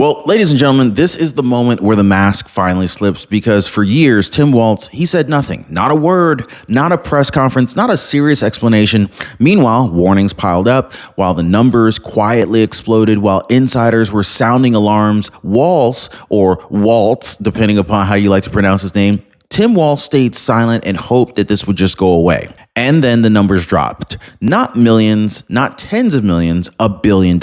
Well, ladies and gentlemen, this is the moment where the mask finally slips because for years, Tim Walz, he said nothing, not a word, not a press conference, not a serious explanation. Meanwhile, warnings piled up while the numbers quietly exploded, while insiders were sounding alarms. Walz, or Waltz, depending upon how you like to pronounce his name, Tim Walz stayed silent and hoped that this would just go away. And then the numbers dropped. Not millions, not tens of millions, $1 billion.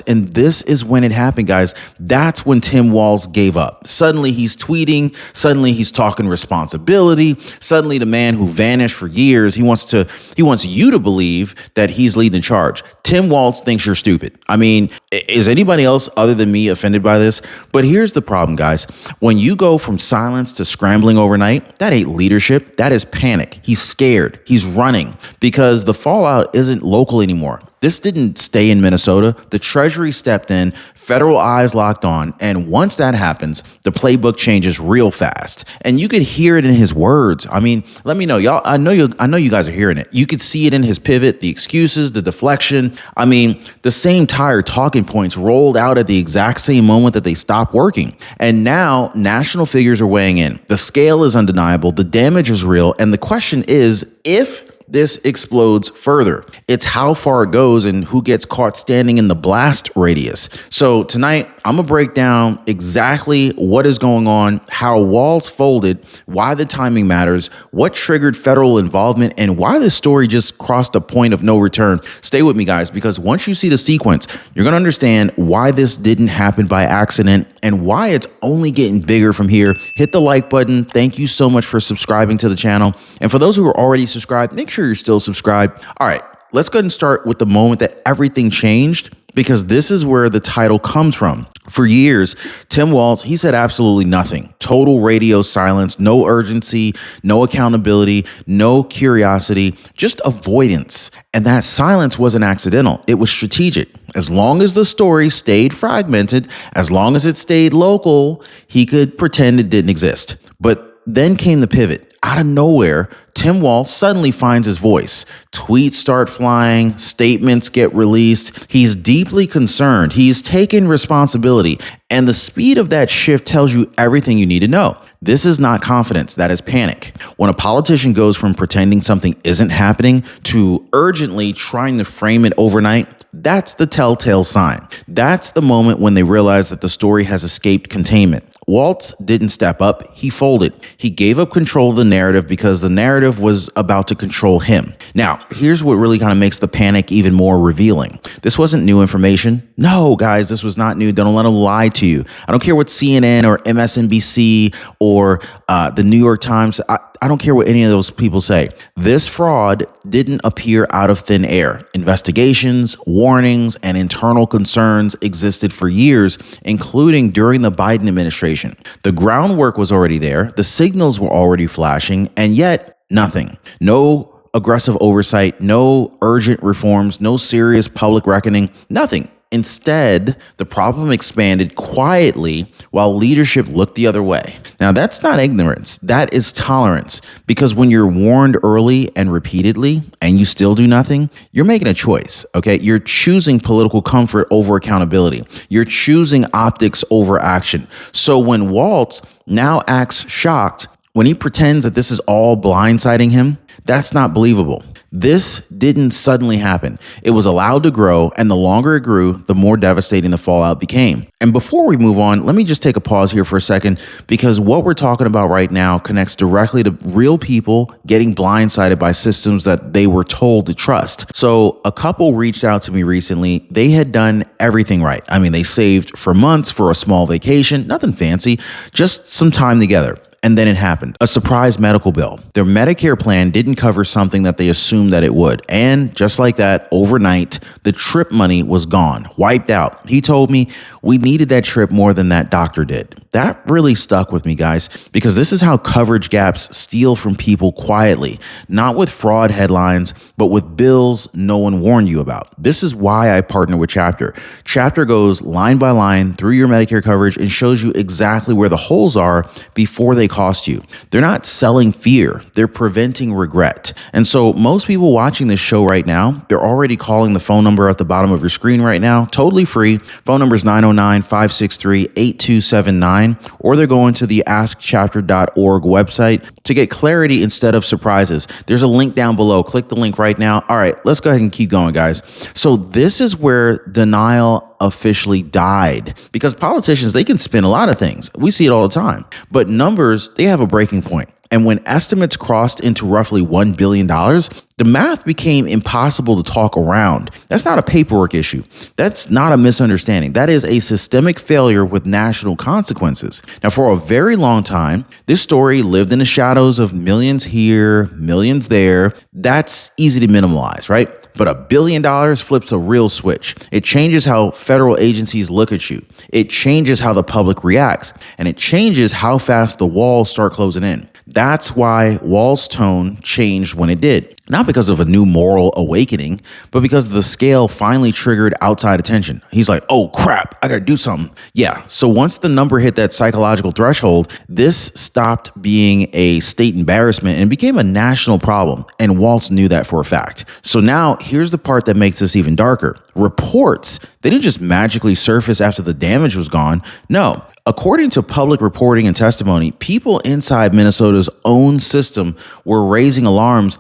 And this is when it happened, guys. That's when Tim Walz gave up. Suddenly he's tweeting. Suddenly he's talking responsibility. Suddenly the man who vanished for years, he wants you to believe that he's leading the charge. Tim Walz thinks you're stupid. I mean, is anybody else other than me offended by this? But here's the problem, guys. When you go from silence to scrambling overnight, that ain't leadership. That is panic. He's scared. He's running because the fallout isn't local anymore. This didn't stay in Minnesota. The Treasury stepped in, federal eyes locked on, and once that happens, the playbook changes real fast. And you could hear it in his words. I mean, let me know, y'all. I know you guys are hearing it. You could see it in his pivot, the excuses, the deflection. I mean, the same tired talking points rolled out at the exact same moment that they stopped working. And now national figures are weighing in. The scale is undeniable. The damage is real. And the question is, if this explodes further, it's how far it goes and who gets caught standing in the blast radius. So tonight, I'm gonna break down exactly what is going on, how Walz folded, why the timing matters, what triggered federal involvement, and why this story just crossed a point of no return. Stay with me, guys, because once you see the sequence, you're gonna understand why this didn't happen by accident and why it's only getting bigger from here. Hit the like button. Thank you so much for subscribing to the channel. And for those who are already subscribed, make sure you're still subscribed. All right, let's go ahead and start with the moment that everything changed, because this is where the title comes from. For years, Tim Walz, he said absolutely nothing. Total radio silence, no urgency, no accountability, no curiosity, just avoidance. And that silence wasn't accidental. It was strategic. As long as the story stayed fragmented, as long as it stayed local, he could pretend it didn't exist. But then came the pivot. Out of nowhere, Tim Walz suddenly finds his voice. Tweets start flying, statements get released. He's deeply concerned. He's taken responsibility. And the speed of that shift tells you everything you need to know. This is not confidence. That is panic. When a politician goes from pretending something isn't happening to urgently trying to frame it overnight, that's the telltale sign. That's the moment when they realize that the story has escaped containment. Walz didn't step up. He folded. He gave up control of the narrative because the narrative was about to control him. Now, here's what really kind of makes the panic even more revealing. This wasn't new information. No, guys, this was not new. Don't let them lie to you. I don't care what CNN or MSNBC or the New York Times, I don't care what any of those people say. This fraud didn't appear out of thin air. Investigations, warnings, and internal concerns existed for years, including during the Biden administration. The groundwork was already there. The signals were already flashing, and yet nothing. No aggressive oversight, no urgent reforms, no serious public reckoning, nothing. Instead, the problem expanded quietly while leadership looked the other way. Now, that's not ignorance. That is tolerance. Because when you're warned early and repeatedly and you still do nothing, you're making a choice, okay? You're choosing political comfort over accountability. You're choosing optics over action. So when Walz now acts shocked, when he pretends that this is all blindsiding him, that's not believable. This didn't suddenly happen. It was allowed to grow, and the longer it grew, the more devastating the fallout became. And before we move on, let me just take a pause here for a second, because what we're talking about right now connects directly to real people getting blindsided by systems that they were told to trust. So a couple reached out to me recently. They had done everything right. I mean, they saved for months for a small vacation, nothing fancy, just some time together. And then it happened. A surprise medical bill. Their Medicare plan didn't cover something that they assumed that it would. And just like that, overnight, the trip money was gone, wiped out. He told me we needed that trip more than that doctor did. That really stuck with me, guys, because this is how coverage gaps steal from people quietly, not with fraud headlines, but with bills no one warned you about. This is why I partner with Chapter. Chapter goes line by line through your Medicare coverage and shows you exactly where the holes are before they cost you. They're not selling fear, they're preventing regret. And so most people watching this show right now, they're already calling the phone number at the bottom of your screen right now, totally free. Phone number is 909-563-8279. Or they're going to the askchapter.org website to get clarity instead of surprises. There's a link down below. Click the link right now. All right, let's go ahead and keep going, guys. So this is where denial officially died, because politicians, they can spin a lot of things. We see it all the time, but numbers, they have a breaking point. And when estimates crossed into roughly $1 billion, the math became impossible to talk around. That's not a paperwork issue. That's not a misunderstanding. That is a systemic failure with national consequences. Now, for a very long time, this story lived in the shadows of millions here, millions there. That's easy to minimize, right? But $1 billion flips a real switch. It changes how federal agencies look at you. It changes how the public reacts, and it changes how fast the walls start closing in. That's why Walz's tone changed when it did. Not because of a new moral awakening, but because the scale finally triggered outside attention. He's like, oh crap, I gotta do something. Yeah, so once the number hit that psychological threshold, this stopped being a state embarrassment and became a national problem. And Walz knew that for a fact. So now here's the part that makes this even darker. Reports, they didn't just magically surface after the damage was gone. No. According to public reporting and testimony, people inside Minnesota's own system were raising alarms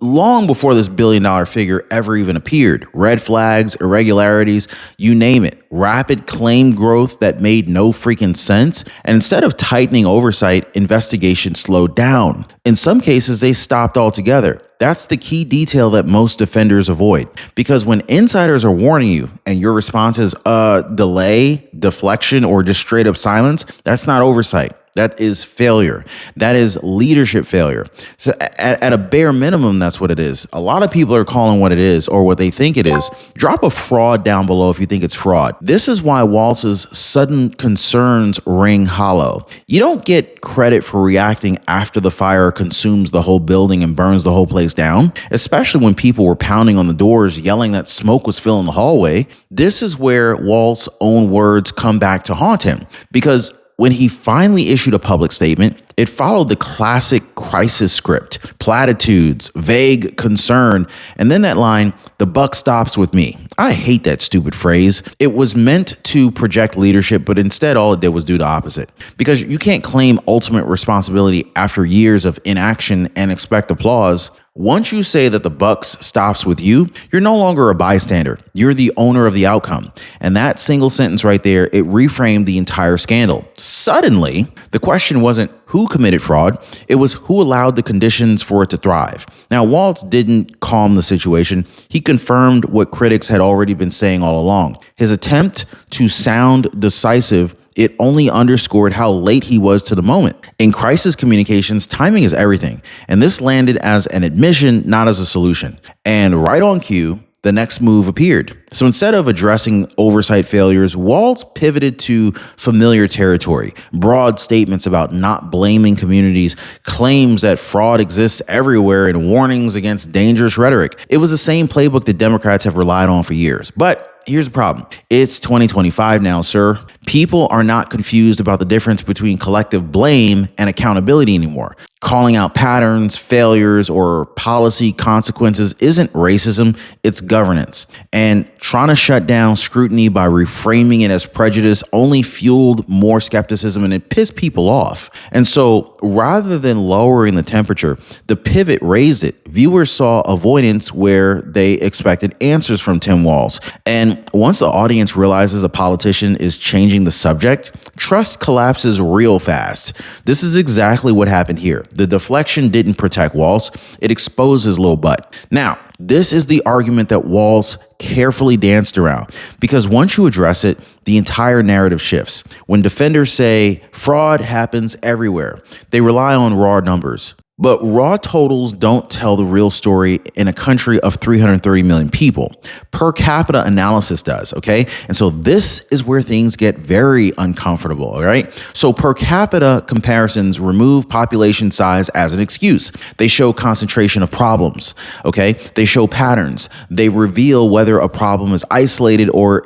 long before this $1 billion figure ever even appeared. Red flags, irregularities, you name it. Rapid claim growth that made no freaking sense. And instead of tightening oversight, investigation slowed down. In some cases, they stopped altogether. That's the key detail that most defenders avoid. Because when insiders are warning you and your response is delay, deflection, or just straight up silence, that's not oversight. That is failure. That is leadership failure. So at a bare minimum, that's what it is. A lot of people are calling what it is or what they think it is. Drop a fraud down below if you think it's fraud. This is why Walz's sudden concerns ring hollow. You don't get credit for reacting after the fire consumes the whole building and burns the whole place down, especially when people were pounding on the doors, yelling that smoke was filling the hallway. This is where Walz's own words come back to haunt him, because when he finally issued a public statement, it followed the classic crisis script: platitudes, vague concern, and then that line, "the buck stops with me." I hate that stupid phrase. It was meant to project leadership, but instead all it did was do the opposite. Because you can't claim ultimate responsibility after years of inaction and expect applause. Once you say that the buck stops with you, you're no longer a bystander. You're the owner of the outcome. And that single sentence right there, it reframed the entire scandal. Suddenly, the question wasn't who committed fraud, it was who allowed the conditions for it to thrive. Now, Walz didn't calm the situation. He confirmed what critics had already been saying all along. His attempt to sound decisive, it only underscored how late he was to the moment. In crisis communications, timing is everything. And this landed as an admission, not as a solution. And right on cue, the next move appeared. So instead of addressing oversight failures, Walz pivoted to familiar territory. Broad statements about not blaming communities, claims that fraud exists everywhere, and warnings against dangerous rhetoric. It was the same playbook that Democrats have relied on for years. But here's the problem. It's 2025 now, sir. People are not confused about the difference between collective blame and accountability anymore. Calling out patterns, failures, or policy consequences isn't racism, it's governance. And trying to shut down scrutiny by reframing it as prejudice only fueled more skepticism, and it pissed people off. And so rather than lowering the temperature, the pivot raised it. Viewers saw avoidance where they expected answers from Tim Walz. And once the audience realizes a politician is changing the subject, trust collapses real fast. This is exactly what happened here. The deflection didn't protect Walz, it exposed his little butt. Now, this is the argument that Walz carefully danced around, because once you address it, the entire narrative shifts. When defenders say fraud happens everywhere, they rely on raw numbers. But raw totals don't tell the real story in a country of 330 million people. Per capita analysis does, okay? And so this is where things get very uncomfortable, all right? So per capita comparisons remove population size as an excuse. They show concentration of problems, okay? They show patterns. They reveal whether a problem is isolated or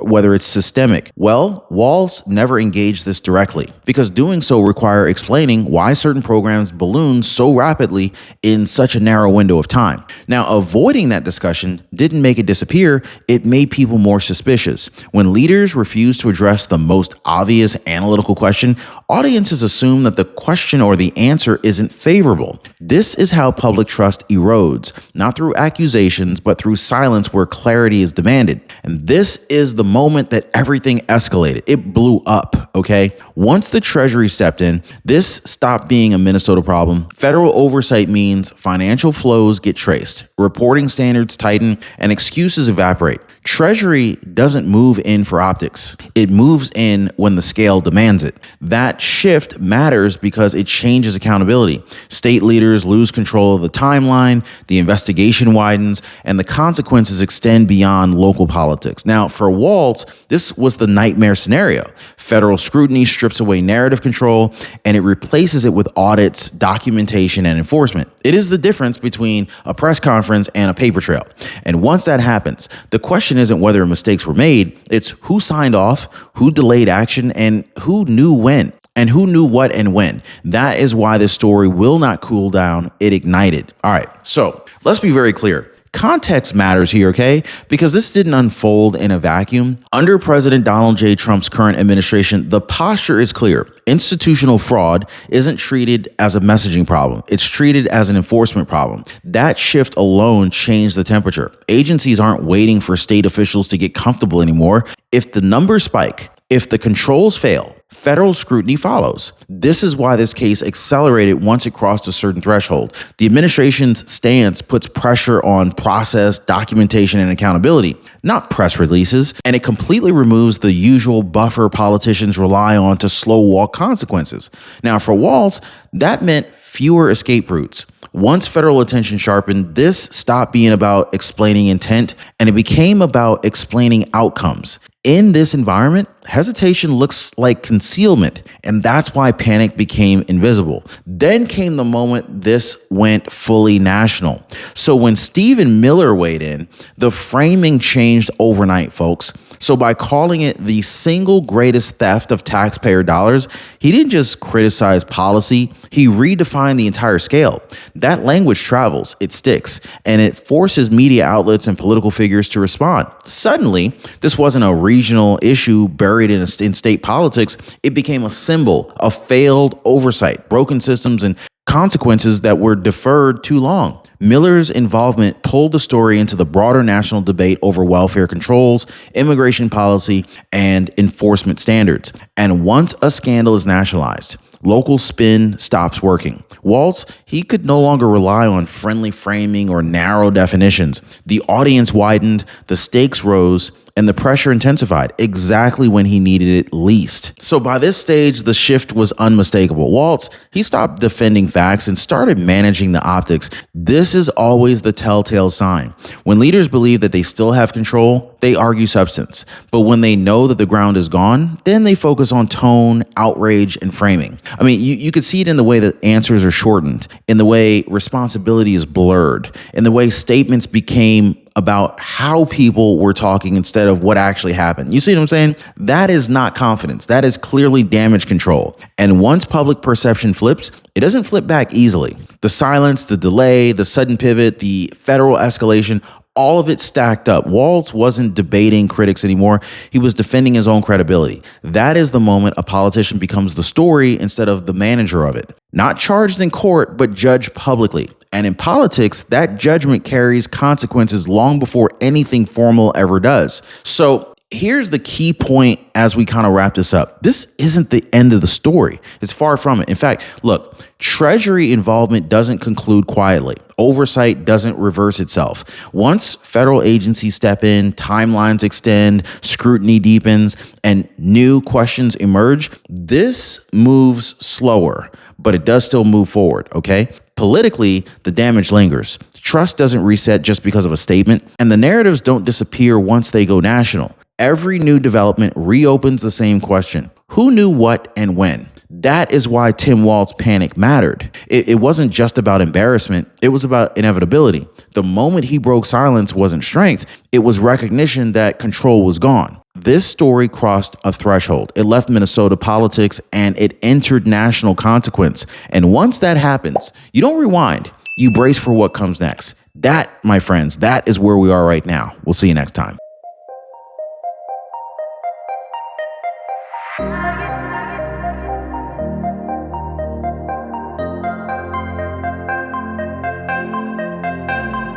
whether it's systemic. Well, Walz never engaged this directly because doing so require explaining why certain programs balloon so rapidly in such a narrow window of time. Now, avoiding that discussion didn't make it disappear, it made people more suspicious. When leaders refuse to address the most obvious analytical question, audiences assume that the question or the answer isn't favorable. This is how public trust erodes, not through accusations, but through silence where clarity is demanded. And this is the moment that everything escalated. It blew up, okay? Once the Treasury stepped in, this stopped being a Minnesota problem. Federal oversight means financial flows get traced, reporting standards tighten, and excuses evaporate. Treasury doesn't move in for optics. It moves in when the scale demands it. That shift matters because it changes accountability. State leaders lose control of the timeline, the investigation widens, and the consequences extend beyond local politics. Now, for Walz, this was the nightmare scenario. Federal scrutiny strips away narrative control, and it replaces it with audits, documentation, and enforcement. It is the difference between a press conference and a paper trail. And once that happens, the question isn't whether mistakes were made, it's who signed off, who delayed action, and who knew when. And who knew what and when. That is why this story will not cool down. It ignited. All right, so let's be very clear. Context matters here, okay? Because this didn't unfold in a vacuum. Under President Donald J. Trump's current administration, the posture is clear. Institutional fraud isn't treated as a messaging problem. It's treated as an enforcement problem. That shift alone changed the temperature. Agencies aren't waiting for state officials to get comfortable anymore. If the numbers spike, if the controls fail, federal scrutiny follows. This is why this case accelerated once it crossed a certain threshold. The administration's stance puts pressure on process, documentation, and accountability, not press releases, and it completely removes the usual buffer politicians rely on to slow walk consequences. Now, for Walz, that meant fewer escape routes. Once federal attention sharpened, this stopped being about explaining intent and it became about explaining outcomes. In this environment, hesitation looks like concealment, and that's why panic became invisible. Then came the moment this went fully national. So when Stephen Miller weighed in, the framing changed overnight, folks. So by calling it the single greatest theft of taxpayer dollars, he didn't just criticize policy, he redefined the entire scale. That language travels, it sticks, and it forces media outlets and political figures to respond. Suddenly, this wasn't a regional issue buried in state politics. It became a symbol of failed oversight, broken systems, and consequences that were deferred too long. Miller's involvement pulled the story into the broader national debate over welfare controls, immigration policy, and enforcement standards. And once a scandal is nationalized, local spin stops working. Walz, he could no longer rely on friendly framing or narrow definitions. The audience widened, the stakes rose, and the pressure intensified exactly when he needed it least. So by this stage, the shift was unmistakable. Walz, he stopped defending facts and started managing the optics. This is always the telltale sign. When leaders believe that they still have control, they argue substance. But when they know that the ground is gone, then they focus on tone, outrage, and framing. I mean, you could see it in the way that answers are shortened, in the way responsibility is blurred, in the way statements became about how people were talking instead of what actually happened. You see what I'm saying? That is not confidence. That is clearly damage control. And once public perception flips, it doesn't flip back easily. The silence, the delay, the sudden pivot, the federal escalation, all of it stacked up. Walz wasn't debating critics anymore. He was defending his own credibility. That is the moment a politician becomes the story instead of the manager of it. Not charged in court, but judged publicly. And in politics, that judgment carries consequences long before anything formal ever does. So here's the key point as we kind of wrap this up. This isn't the end of the story. It's far from it. In fact, look, Treasury involvement doesn't conclude quietly. Oversight doesn't reverse itself. Once federal agencies step in, timelines extend, scrutiny deepens, and new questions emerge, this moves slower, but it does still move forward, okay? Politically, the damage lingers. Trust doesn't reset just because of a statement, and the narratives don't disappear once they go national. Every new development reopens the same question: who knew what and when? That is why Tim Walz's panic mattered. It wasn't just about embarrassment, it was about inevitability. The moment he broke silence wasn't strength, it was recognition that control was gone. This story crossed a threshold. It left Minnesota politics and it entered national consequence. And once that happens, you don't rewind, you brace for what comes next. That, my friends, that is where we are right now. We'll see you next time.